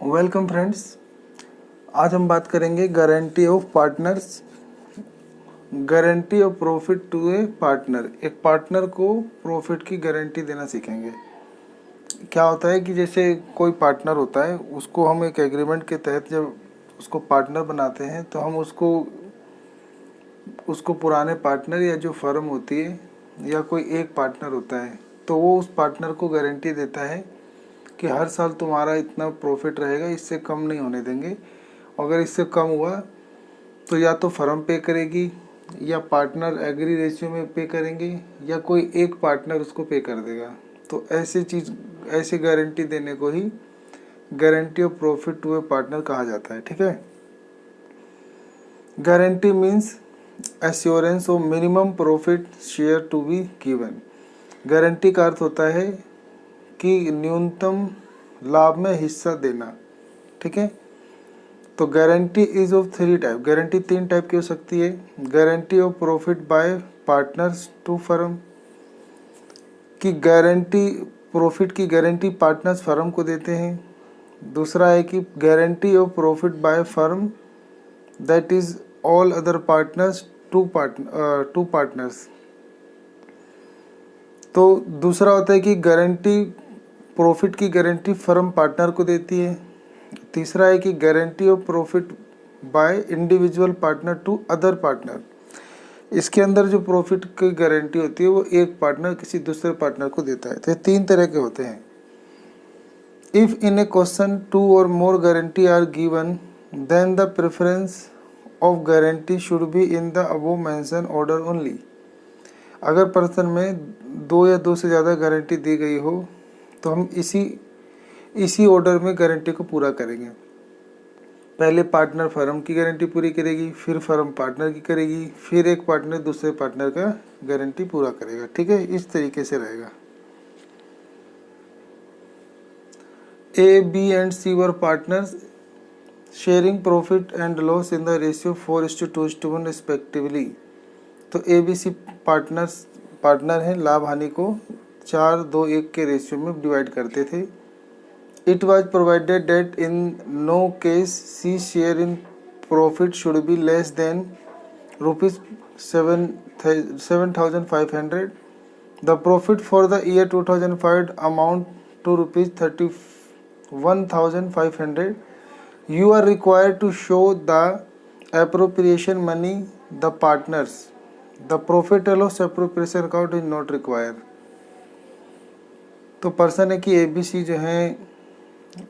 Welcome friends. आज हम बात करेंगे guarantee of partners, guarantee of profit to a partner. एक पार्टनर को प्रॉफिट की गारंटी देना सीखेंगे। क्या होता है कि जैसे कोई पार्टनर होता है, उसको हम एक एग्रीमेंट के तहत जब उसको पार्टनर बनाते हैं तो हम उसको उसको पुराने पार्टनर या जो फर्म होती है या कोई एक पार्टनर होता है तो वो उस पार्टनर को गारंटी देता है कि हर साल तुम्हारा इतना प्रॉफिट रहेगा, इससे कम नहीं होने देंगे। अगर इससे कम हुआ तो या तो फर्म पे करेगी या पार्टनर एग्री रेशियो में पे करेंगे या कोई एक पार्टनर उसको पे कर देगा। तो ऐसी गारंटी देने को ही guarantee of profit to a partner कहा जाता है। ठीक है। Guarantee means assurance of minimum profit share to be given. Guarantee का अर्थ होता है कि न्यूनतम लाभ में हिस्सा देना। ठीक है। तो guarantee is of 3 type. Guarantee 3 type की हो सकती है। Guarantee of profit by partners to firm, की गारंटी प्रॉफिट की गारंटी पार्टनर्स फर्म को देते हैं। दूसरा है कि guarantee of profit by firm that is all other partners to partners. तो दूसरा होता है कि गारंटी प्रॉफिट की गारंटी फर्म पार्टनर को देती है। तीसरा है कि guarantee of profit by individual partner to other partner. इसके अंदर जो प्रॉफिट की गारंटी होती है वो एक पार्टनर किसी दूसरे पार्टनर को देता है। तो ये 3 तरह के होते हैं। इफ इन ए क्वेश्चन 2 और more guarantee are given then the preference of guarantee should be in the above mention order only. अगर प्रश्न में 2 या 2 से ज़्यादा गारंटी दी गई हो तो हम इसी ऑर्डर में गारंटी को पूरा करेंगे। पहले पार्टनर फर्म की गारंटी पूरी करेगी, फिर फर्म पार्टनर की करेगी, फिर एक पार्टनर दूसरे पार्टनर का गारंटी पूरा करेगा। ठीक है, इस तरीके से रहेगा। A, B and C were partners sharing profit and loss in the ratio 4:2:1 respectively. तो ए बी सी पार्टनर हैं, लाभ हानि को 4:2:1 के रेशियो में डिवाइड करते थे। It was provided that in no case C share in profit should be less than rupees 7,500. The profit for the year 2005 amount to rupees 31,500. You are required to show the appropriation money the partners. The profit and loss appropriation account is not required. तो person है कि ABC जो हैं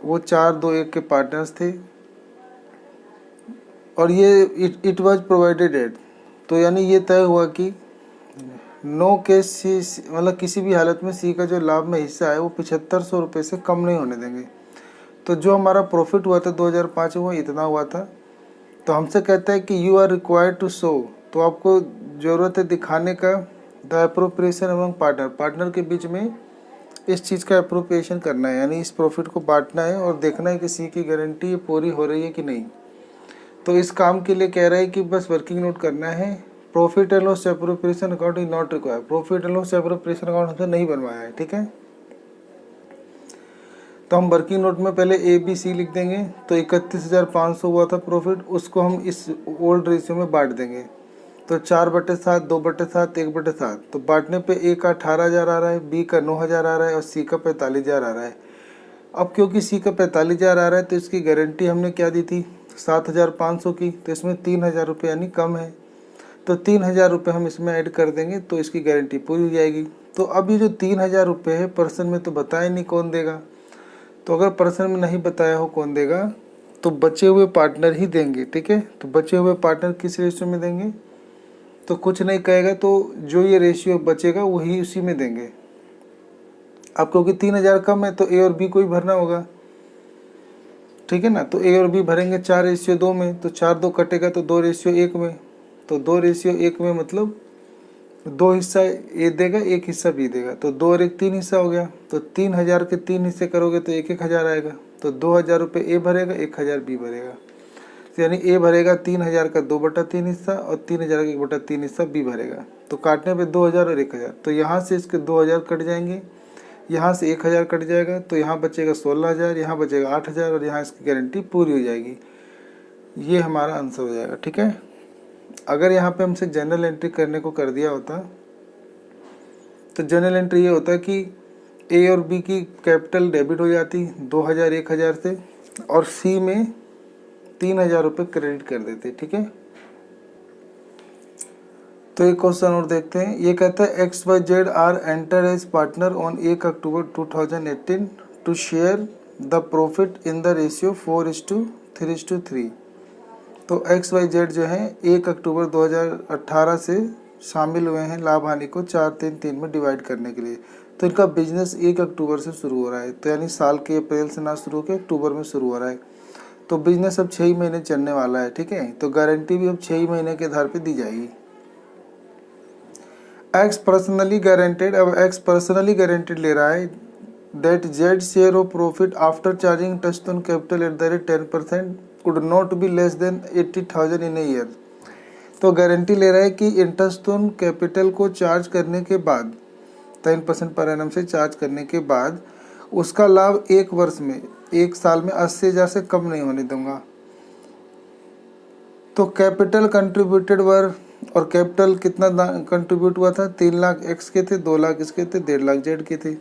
वो 4:2:1 के partners थे और ये इट वाज प्रोवाइडेड एट, तो यानी ये तय हुआ कि नो केस सी, मतलब किसी भी हालत में सी का जो लाभ में हिस्सा है वो 7500 रुपये से कम नहीं होने देंगे। तो जो हमारा प्रॉफिट हुआ था 2005 में वो इतना हुआ था। तो हमसे कहता है कि you are required to show, तो आपको ज़रूरत है दिखाने का द अप्रोप्रिएशन एवं पार्टनर के बीच में इस चीज़ का अप्रोप्रिएशन करना है, यानी इस प्रॉफिट को बांटना है और देखना है कि सी की गारंटी पूरी हो रही है कि नहीं। तो इस काम के लिए कह रहा है कि बस वर्किंग नोट करना है। Profit and loss appropriation account is not required. Profit and loss appropriation account हमसे नहीं बनवाया है। ठीक है। तो हम वर्किंग नोट में पहले ए बी सी लिख देंगे। तो 31,500 हुआ था प्रॉफिट, उसको हम इस ओल्ड रेशियो में बांट देंगे। तो 4/7, 2/7, 1/7। तो बांटने पे ए का 18,000 आ रहा है, बी का 9,000 आ रहा है और सी का 45,000 आ रहा है। अब क्योंकि सी का 45,000 आ रहा है तो इसकी गारंटी हमने क्या दी थी 7,500 की, तो इसमें 3,000 रुपये यानी कम है। तो 3,000 रुपये हम इसमें ऐड कर देंगे तो इसकी गारंटी पूरी हो जाएगी। तो अब ये जो 3,000 रुपये है पर्सन में तो बताया नहीं कौन देगा। तो अगर पर्सन में नहीं बताया हो कौन देगा तो बचे हुए पार्टनर ही देंगे। ठीक है। तो बचे हुए पार्टनर किस रेशियो में देंगे, तो कुछ नहीं कहेगा तो जो ये रेशियो बचेगा वही उसी में देंगे। अब क्योंकि 3,000 कम है तो ए और बी को ही भरना होगा। ठीक है ना। तो ए और बी भरेंगे 4:2 में, तो 4-2 कटेगा तो 2:1 में। तो 2:1 में मतलब 2 हिस्सा ए देगा, 1 हिस्सा बी देगा। तो 2 और 1 3 हिस्सा हो गया। तो 3,000 के 3 हिस्से करोगे तो 1,000 आएगा। तो 2,000 रुपये ए भरेगा, 1,000 बी भरेगा। तो यानी ए भरेगा 3,000 का 2/3 हिस्सा और 3,000 का 1/3 हिस्सा बी भरेगा। तो काटने पे 2,000 और 1,000, तो यहाँ से इसके 2,000 कट जाएंगे। यहाँ से 1000 कट जाएगा तो यहाँ बचेगा 16000, यहाँ बचेगा 8000 और यहाँ इसकी गारंटी पूरी हो जाएगी। ये हमारा आंसर हो जाएगा। ठीक है, अगर यहाँ पे हमसे जनरल एंट्री करने को कर दिया होता तो जनरल एंट्री ये होता कि ए और बी की कैपिटल डेबिट हो जाती 2000 1000 से, और सी में 3000 रुपये क्रेडिट कर देते। ठीक है, तो एक क्वेश्चन और देखते हैं। ये कहता है XYZ are enter as partner on 1 October 2018 to share the profit in the ratio 4:3:3। तो XYZ जो है 1 अक्टूबर 2018 से शामिल हुए हैं लाभ हानि को 4-3-3 में डिवाइड करने के लिए। तो इनका बिजनेस 1 अक्टूबर से शुरू हो रहा है, तो यानी साल के अप्रैल से ना शुरू होकर अक्टूबर में शुरू हो रहा है। तो बिजनेस अब 6 महीने चलने वाला है। ठीक है, तो गारंटी भी अब 6 महीने के आधार पर दी जाएगी। एक्स पर्सनली गारंटेड, अब एक्स पर्सनली गारंटेड ले रहा है that Z share of profit after charging interest on capital at the rate 10% could not be less than 80,000 in a year. तो गारंटी ले रहा है कि इंटरेस्ट ऑन कैपिटल को चार्ज करने के बाद 10% पर एनम से चार्ज करने के बाद उसका लाभ 1 वर्ष में 1 साल में 80,000 से कम नहीं होने दूंगा। तो कैपिटल कंट्रीब्यूटेड वर, और कैपिटल कितना कंट्रीब्यूट हुआ था, 3 लाख एक्स के थे, 2 लाख इसके थे, 1.5 लाख जेड के थे।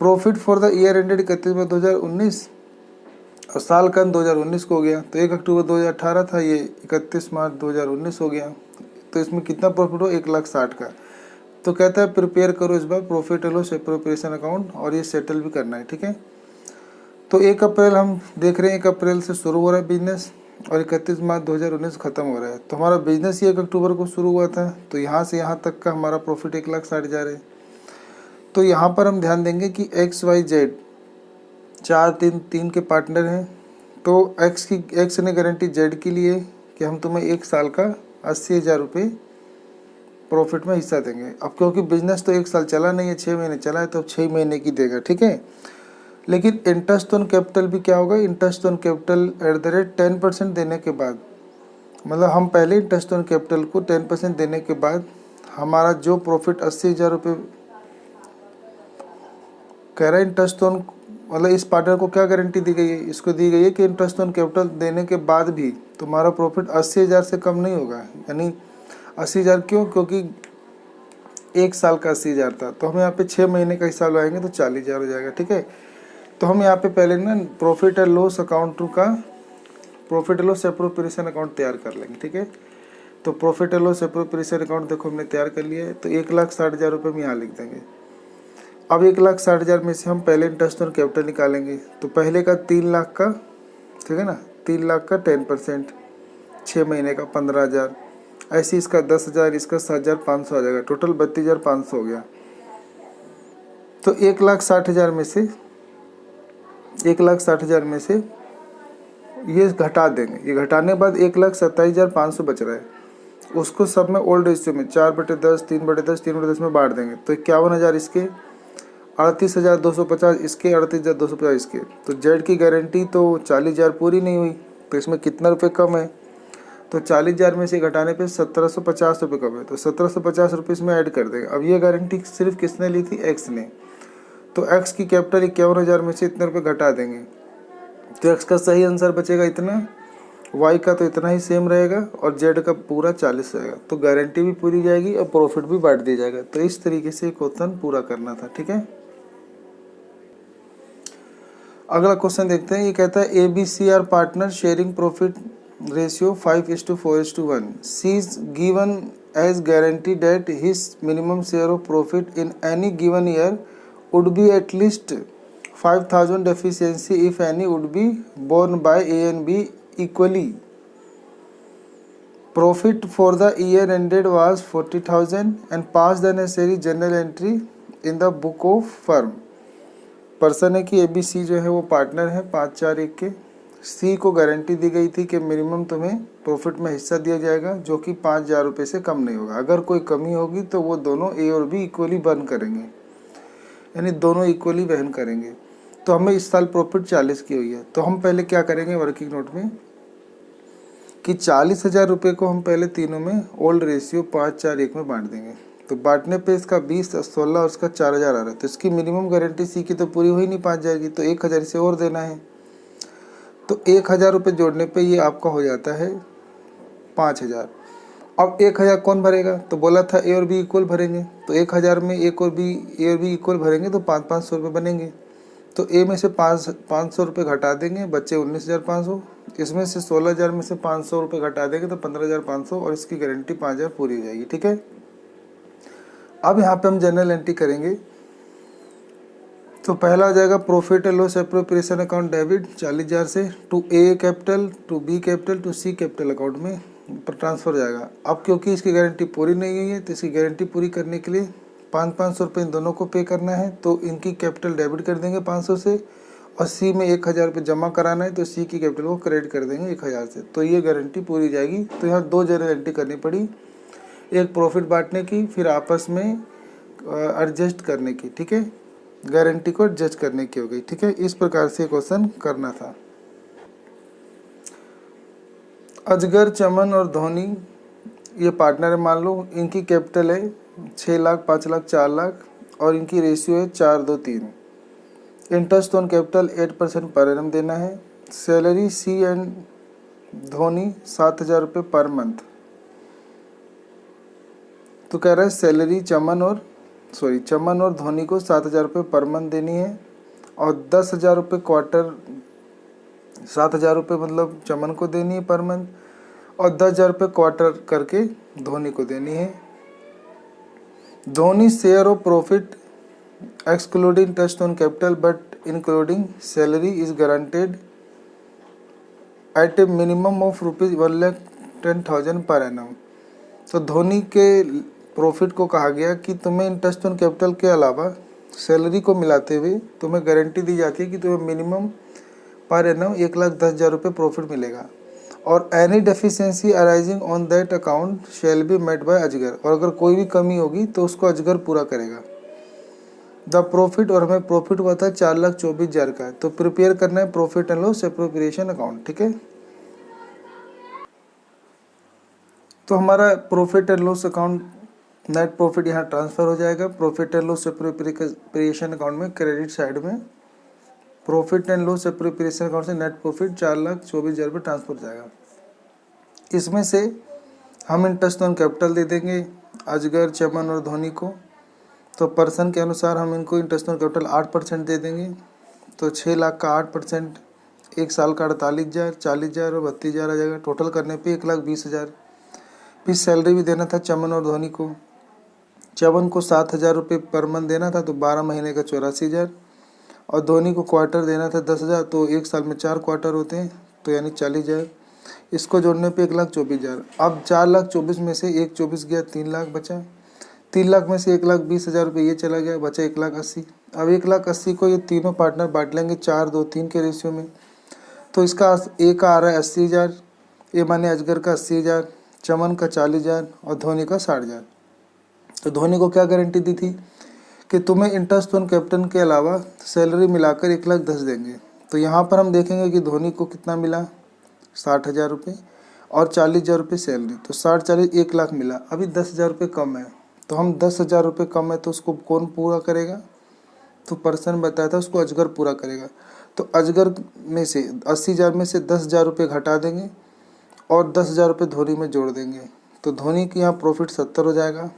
Profit for the year ended 31 में 2019 और साल का 2019 को हो गया। तो 1 अक्टूबर 2018 था, ये 31 मार्च 2019 हो गया। तो इसमें कितना प्रॉफिट हो, 1,60,000 का। तो कहता है प्रिपेयर करो इस बार profit and loss appropriation account, और ये सेटल भी करना है। ठीक है, तो 1 अप्रैल हम देख रहे हैं, 1 अप्रैल से शुरू हो रहा है बिजनेस और 31 मार्च 2019 ख़त्म हो रहा है। तो हमारा बिजनेस ही 1 अक्टूबर को शुरू हुआ था, तो यहाँ से यहाँ तक का हमारा प्रॉफिट 1,60,000 है। तो यहाँ पर हम ध्यान देंगे कि XYZ 4-3-3 के पार्टनर हैं। तो एक्स ने गारंटी जेड की लिए कि हम तुम्हें 1 साल का 80,000 रुपये प्रॉफिट में हिस्सा देंगे। अब क्योंकि बिजनेस तो 1 साल चला नहीं है, 6 महीने चला है, तो अब 6 महीने की देगा। ठीक है, लेकिन इंटरेस्ट ऑन कैपिटल भी क्या होगा, interest on capital at the rate 10% देने के बाद, मतलब हम पहले इंटरेस्ट ऑन कैपिटल को 10% देने के बाद हमारा जो प्रॉफिट 80,000 रुपये कह रहा है इंटरेस्ट ऑन, मतलब इस पार्टनर को क्या गारंटी दी गई है, इसको दी गई है कि इंटरेस्ट ऑन कैपिटल देने के बाद भी तुम्हारा प्रॉफिट 80,000 से कम नहीं होगा। यानी 80,000 क्यों, क्योंकि 1 साल का 80,000 था, तो हम यहाँ पे 6 महीने का हिसाब लगाएंगे तो 40,000 हो जाएगा। ठीक है, तो हम यहाँ पे पहले ना प्रॉफिट एंड लॉस अकाउंट का profit and loss appropriation account तैयार कर लेंगे। ठीक है, तो profit and loss appropriation account देखो हमने तैयार कर लिया है। तो 1,60,000 रुपये हम यहाँ लिख देंगे। अब 1,60,000 में से हम पहले इंटरेस्ट ऑन कैपिटल निकालेंगे। तो पहले का 3 लाख का, ठीक है ना, 3 लाख का 10%, 6 महीने का 15,000, ऐसे इसका 10,000, इसका 7,500 आ जाएगा, टोटल 32,500 हो गया। तो 1,60,000 में से 1,60,000 में से ये घटा देंगे। ये घटाने के बाद 1,27,500 बच रहा है, उसको सब में ओल्ड रेशियो में 4/10, 3/10, 3/10 में बांट देंगे। तो 51,000 इसके, 38,250 इसके, 38,250 इसके। तो जेड की गारंटी तो 40,000 पूरी नहीं हुई, तो इसमें कितना रुपये कम है, तो 40,000 में से घटाने पे 1,750 रुपये कम है। तो 1,750 रुपये इसमें ऐड कर देगा। अब ये गारंटी सिर्फ किसने ली थी, एक्स ने। तो एक्स की कैपिटल 51,000 में से इतने रुपये घटा देंगे, तो एक्स का सही आंसर बचेगा इतना, वाई का तो इतना ही सेम रहेगा और जेड का पूरा 40 रहेगा। तो गारंटी भी पूरी जाएगी और प्रॉफिट भी बांट दिया जाएगा। तो इस तरीके से क्वेश्चन पूरा करना था। ठीक है, अगला क्वेश्चन देखते हैं। ये कहता है ABC are partner sharing profit ratio 5:4:1। C is given as guarantee that his minimum share of profit in any given year would be at least 5,000 deficiency if any would be borne by A and B equally. Profit for the year ended was 40,000 and passed the necessary journal entry in the book of firm. Person है कि ABC जो है वो partner है 5-4-1 के। C को guarantee दी गई थी कि मिनिमम तुम्हें प्रॉफिट में हिस्सा दिया जाएगा जो कि 5,000 रुपये से कम नहीं होगा। अगर कोई कमी होगी तो वो दोनों A और B इक्वली बर्न करेंगे, यानी दोनों इक्वली वहन करेंगे। तो हमें इस साल प्रॉफिट 40 की हुई है। तो हम पहले क्या करेंगे वर्किंग नोट में कि 40,000 रुपये को हम पहले तीनों में ओल्ड रेशियो 5-4-1 में बांट देंगे। तो बांटने पे इसका 20 और 16 और इसका 4000 आ रहा है। तो इसकी मिनिमम गारंटी सी की तो पूरी हो ही नहीं 5000 की, तो 1000 इसे और देना है। तो 1000 रुपये जोड़ने पे ये आपका हो जाता है 5000। अब 1000 कौन भरेगा, तो बोला था ए और बी इक्वल भरेंगे, तो 1000 में ए और बी इक्वल भरेंगे तो 500 रुपये बनेंगे। तो ए में से 500 रुपये घटा देंगे, बच्चे 19500। इसमें से 16000 में से 500 रुपये घटा देंगे तो 15500 और इसकी गारंटी 5000 पूरी हो जाएगी। ठीक है। अब यहाँ पे हम जनरल एंट्री करेंगे। तो पहला हो जाएगा profit and loss appropriation account debit 40000 से to A capital, to B capital, to C capital account में ट्रांसफर हो जाएगा। अब क्योंकि इसकी गारंटी पूरी नहीं हुई है तो इसकी गारंटी पूरी करने के लिए 500 रुपये इन दोनों को पे करना है। तो इनकी कैपिटल डेबिट कर देंगे 500 से, और सी में 1000 रुपये जमा कराना है तो सी की कैपिटल को क्रेडिट कर देंगे 1000 से। तो ये गारंटी पूरी हो जाएगी। तो यहाँ 2 जनरल एंट्री करनी पड़ी, एक प्रॉफिट बांटने की, फिर आपस में एडजस्ट करने की। ठीक है, गारंटी को एडजस्ट करने की हो गई। ठीक है, इस प्रकार से क्वेश्चन करना था। अजगर, चमन और धोनी ये पार्टनर है मान लो, इनकी कैपिटल है 6 लाख, 5 लाख, 4 लाख और इनकी रेशियो है 4, 2, 3। Interest on capital 8% per annum देना है। सैलरी सी एंड धोनी 7000 रुपये पर मंथ। तो कह रहा है सैलरी चमन और धोनी को 7000 रुपये पर मंथ देनी है, और 10,000 रुपये क्वार्टर, 7000 रुपये मतलब चमन को देनी है पर मंथ, और 10,000 रुपये क्वार्टर करके धोनी को देनी है। Dhoni share of profit excluding interest on capital but including salary is guaranteed at a minimum of ₹1,10,000 per annum. तो धोनी के प्रॉफिट को कहा गया कि तुम्हें इंटरेस्ट ऑन कैपिटल के अलावा सैलरी को मिलाते हुए तुम्हें गारंटी दी जाती है कि तुम्हें मिनिमम पर एनम 1,10,000 रुपये प्रॉफिट मिलेगा, और any deficiency arising on that account shall be met by अजगर। और अगर कोई भी कमी होगी तो उसको अजगर पूरा करेगा। द प्रॉफिट, और हमें प्रॉफिट हुआ था 4,24,000 का, तो प्रिपेयर करना है profit and loss appropriation account. ठीक है, तो हमारा profit and loss account net profit यहाँ ट्रांसफर हो जाएगा। Profit and loss appropriation account में क्रेडिट साइड में profit and loss appropriation account से नेट प्रॉफिट 4,24,000 रुपये ट्रांसफर हो जाएगा। इसमें से हम इंटरेस्ट ऑन कैपिटल दे देंगे अजगर, चमन और धोनी को। तो पर्सन के अनुसार हम इनको इंटरेस्ट ऑन कैपिटल 8% दे देंगे। तो 6 लाख का 8%, 1 साल का 48,000, 40,000 और 32,000 आ जाएगा। टोटल करने पे 1,20,000। फिर सैलरी भी देना था चमन और धोनी को। चमन को 7,000 रुपये पर मंथ देना था, तो 12 महीने का 84,000, और धोनी को क्वार्टर देना था 10,000, तो 1 साल में 4 क्वार्टर होते हैं, तो यानी 40,000। इसको जोड़ने पे 1,24,000। अब 4,24,000 में से 1,24,000 गया, 3 लाख बचा। 3 लाख में से 1,20,000 रुपये ये चला गया, बचा 1,80,000। अब 1,80,000 को ये तीनों पार्टनर बांट लेंगे 4, 2, 3 के रेशियो में। तो इसका ए का आ रहा है 80,000, ए माने अजगर का 80,000, चमन का 40,000 और धोनी का 60,000। तो धोनी को क्या गारंटी दी थी कि तुम्हें इंटरेस्ट ऑन कैपिटल के अलावा सैलरी मिलाकर 1,10,000 देंगे। तो यहाँ पर हम देखेंगे कि धोनी को कितना मिला, 60,000 रुपये और 40,000 रुपये सैलरी। तो 60, 40, 1,00,000 मिला। अभी 10,000 रुपये कम है, तो हम 10,000 रुपये कम है तो उसको कौन पूरा करेगा, तो पर्सन बताया था उसको अजगर पूरा करेगा। तो अजगर में से 80,000 में से 10,000 रुपये घटा देंगे और 10,000 रुपये धोनी में जोड़ देंगे। तो धोनी की यहाँ प्रॉफिट 70 हो जाएगा,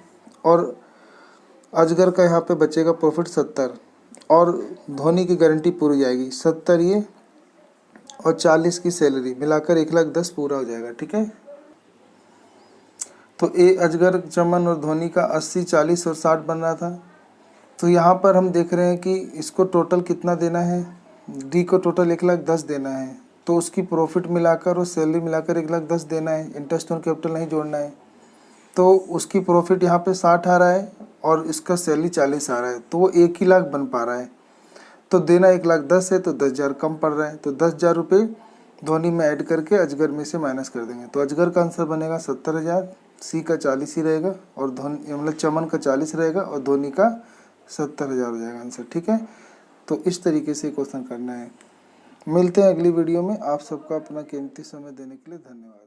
और अजगर का यहाँ पे बचेगा प्रॉफिट 70, और धोनी की गारंटी पूरी हो जाएगी। 70 ये और 40 की सैलरी मिलाकर 1,10,000 पूरा हो जाएगा। ठीक है, तो ए अजगर, चमन और धोनी का 80, 40 और 60 बन रहा था। तो यहाँ पर हम देख रहे हैं कि इसको टोटल कितना देना है, डी को टोटल 1,10,000 देना है। तो उसकी प्रॉफिट मिलाकर और सैलरी मिलाकर 1,10,000 देना है, इंटरेस्ट ऑन कैपिटल नहीं जोड़ना है। तो उसकी प्रॉफिट यहाँ पे 60 आ रहा है और इसका सैलरी 40 आ रहा है, तो वो 1,00,000 बन पा रहा है। तो देना 1,10,000 है, तो 10,000 कम पड़ रहा है, तो 10,000 रुपये धोनी में ऐड करके अजगर में से माइनस कर देंगे। तो अजगर का आंसर बनेगा 70,000, सी का 40 ही रहेगा, और धोनी मतलब चमन का 40 रहेगा और धोनी का 70,000 हो जाएगा आंसर। ठीक है, तो इस तरीके से क्वेश्चन करना है। मिलते हैं अगली वीडियो में। आप सबका अपना कीमती समय देने के लिए धन्यवाद।